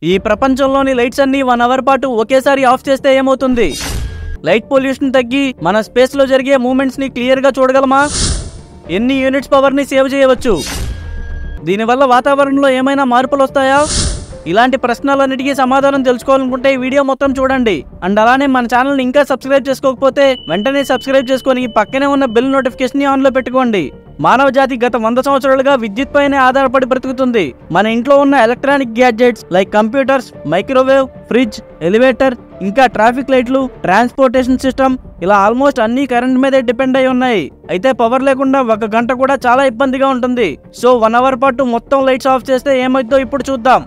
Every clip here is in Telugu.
ఈ ప్రపంచంలోని లైట్స్ అన్ని 1 అవర్ పాటు ఒకేసారి ఆఫ్ చేస్తే ఏమవుతుంది? లైట్ పొల్యూషన్ తగ్గి మన స్పేస్ లో జరిగే మూవ్మెంట్స్ ని క్లియర్ గా చూడగలమా? ఎన్ని యూనిట్స్ పవర్ ని సేవ్ చేయవచ్చు? దీనివల్ల వాతావరణంలో ఏమైనా మార్పులు వస్తాయా? ఇలాంటి ప్రశ్నలన్నిటికీ సమాధానం తెలుసుకోవాలనుకుంటే ఈ వీడియో మొత్తం చూడండి. అండ్ అలానే మన ఛానల్ని ఇంకా సబ్స్క్రైబ్ చేసుకోకపోతే వెంటనే సబ్స్క్రైబ్ చేసుకొని పక్కనే ఉన్న బెల్ నోటిఫికేషన్ ని ఆన్ లో పెట్టుకోండి. మానవ జాతి గత 100 సంవత్సరాలుగా విద్యుత్ పైనే ఆధారపడి బ్రతుకుతుంది. మన ఇంట్లో ఉన్న electronic gadgets like computers, microwave, fridge, elevator, ఇంకా ట్రాఫిక్ లైట్లు, ట్రాన్స్పోర్టేషన్ సిస్టమ్, ఇలా ఆల్మోస్ట్ అన్ని కరెంట్ మీదే డిపెండ్ అయి ఉన్నాయి. అయితే పవర్ లేకుండా 1 గంట కూడా చాలా ఇబ్బందిగా ఉంటుంది. సో 1 అవర్ పాటు మొత్తం లైట్స్ ఆఫ్ చేస్తే ఏమైందో ఇప్పుడు చూద్దాం.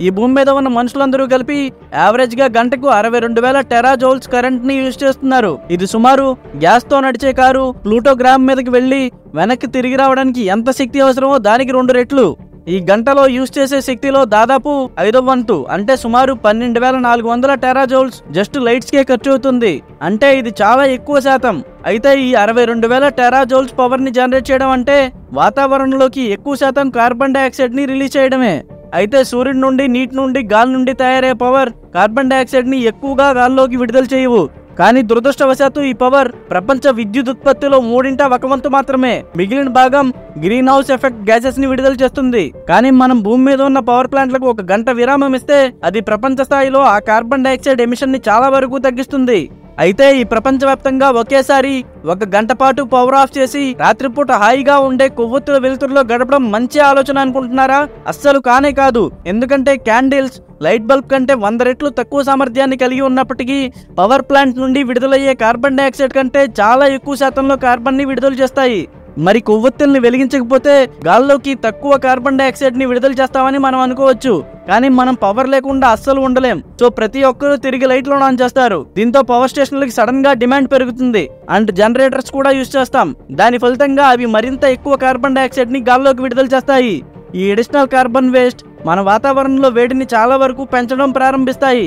ఈ భూమి మీద ఉన్న మనుషులందరూ కలిపి యావరేజ్ గా గంటకు 62,000 టెరాజౌల్స్ కరెంట్ ని యూజ్ చేస్తున్నారు. ఇది సుమారు గ్యాస్ తో నడిచే కారు ప్లూటో గ్రహం మీదకి వెళ్లి వెనక్కి తిరిగి రావడానికి ఎంత శక్తి అవసరమో దానికి 2 రెట్లు. ఈ గంటలో యూజ్ చేసే శక్తిలో దాదాపు 5వ వంతు అంటే సుమారు 12,400 టెరాజౌల్స్ జస్ట్ లైట్స్ కే ఖర్చు అవుతుంది. అంటే ఇది చాలా ఎక్కువ శాతం. అయితే ఈ 62,000 టెరాజౌల్స్ పవర్ ని జనరేట్ చేయడం అంటే వాతావరణంలోకి ఎక్కువ శాతం కార్బన్ డైఆక్సైడ్ ని రిలీజ్ చేయడమే. అయితే సూర్యుడి నుండి, నీటి నుండి, గాలి నుండి తయారయ్యే పవర్ కార్బన్ డైఆక్సైడ్ ని ఎక్కువగా గాల్లోకి విడుదల చేయవు. కానీ దురదృష్టవశాత్తు ఈ పవర్ ప్రపంచ విద్యుత్ ఉత్పత్తిలో 1/3 వంతు మాత్రమే. మిగిలిన భాగం గ్రీన్ హౌస్ ఎఫెక్ట్ గ్యాసెస్ ని విడుదల చేస్తుంది. కానీ మనం భూమి మీద ఉన్న పవర్ ప్లాంట్లకు 1 గంట విరామం ఇస్తే అది ప్రపంచ స్థాయిలో ఆ కార్బన్ డైఆక్సైడ్ ఎమిషన్ ని చాలా వరకు తగ్గిస్తుంది. అయితే ఈ ప్రపంచవ్యాప్తంగా ఒకేసారి 1 గంట పాటు పవర్ ఆఫ్ చేసి రాత్రిపూట హాయిగా ఉండే కొవ్వొత్తుల వెలుతురులో గడపడం మంచి ఆలోచన అనుకుంటున్నారా? అస్సలు కానే కాదు. ఎందుకంటే క్యాండిల్స్ లైట్ బల్బ్ కంటే 100 రెట్లు తక్కువ సామర్థ్యాన్ని కలిగి ఉన్నప్పటికీ పవర్ ప్లాంట్ నుండి విడుదలయ్యే కార్బన్ డైఆక్సైడ్ కంటే చాలా ఎక్కువ శాతంలో కార్బన్ ని విడుదల చేస్తాయి. మరి కొవ్వొత్తుల్ని వెలిగించకపోతే గాల్లోకి తక్కువ కార్బన్ డైఆక్సైడ్ ని విడుదల చేస్తామని మనం అనుకోవచ్చు. కానీ మనం పవర్ లేకుండా అస్సలు ఉండలేం. సో ప్రతి ఒక్కరూ తిరిగి లైట్లు ఆన్ చేస్తారు. దీంతో పవర్ స్టేషన్లకి సడన్ గా డిమాండ్ పెరుగుతుంది. అండ్ జనరేటర్స్ కూడా యూజ్ చేస్తాం. దాని ఫలితంగా అవి మరింత ఎక్కువ కార్బన్ డైఆక్సైడ్ ని గాల్లోకి విడుదల చేస్తాయి. ఈ అడిషనల్ కార్బన్ వేస్ట్ మన వాతావరణంలో వేడిని చాలా వరకు పెంచడం ప్రారంభిస్తాయి.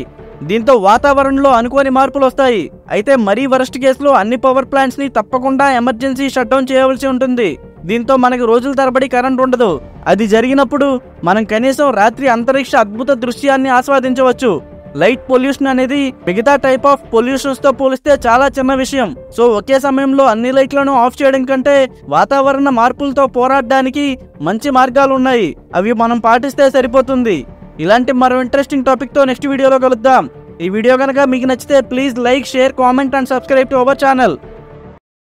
దీంతో వాతావరణంలో అనుకోని మార్పులు వస్తాయి. అయితే మరీ వరస్ట్ కేసులో అన్ని పవర్ ప్లాంట్స్ ని తప్పకుండా ఎమర్జెన్సీ షట్ డౌన్ చేయవలసి ఉంటుంది. దీంతో మనకి రోజుల తరబడి కరెంట్ ఉండదు. అది జరిగినప్పుడు మనం కనీసం రాత్రి అంతరిక్ష అద్భుత దృశ్యాన్ని ఆస్వాదించవచ్చు. లైట్ పొల్యూషన్ అనేది మిగతా టైప్ ఆఫ్ పొల్యూషన్స్ తో పోలిస్తే చాలా చిన్న విషయం. సో ఒకే సమయంలో అన్ని లైట్లను ఆఫ్ చేయడం కంటే వాతావరణ మార్పులతో పోరాడడానికి మంచి మార్గాలు ఉన్నాయి. అవి మనం పాటిస్తే సరిపోతుంది. ఇలాంటి మరో ఇంట్రెస్టింగ్ టాపిక్ తో నెక్స్ట్ వీడియోలో కలుద్దాం. ఈ వీడియో కనుక మీకు నచ్చితే please like, share, comment and subscribe to our channel.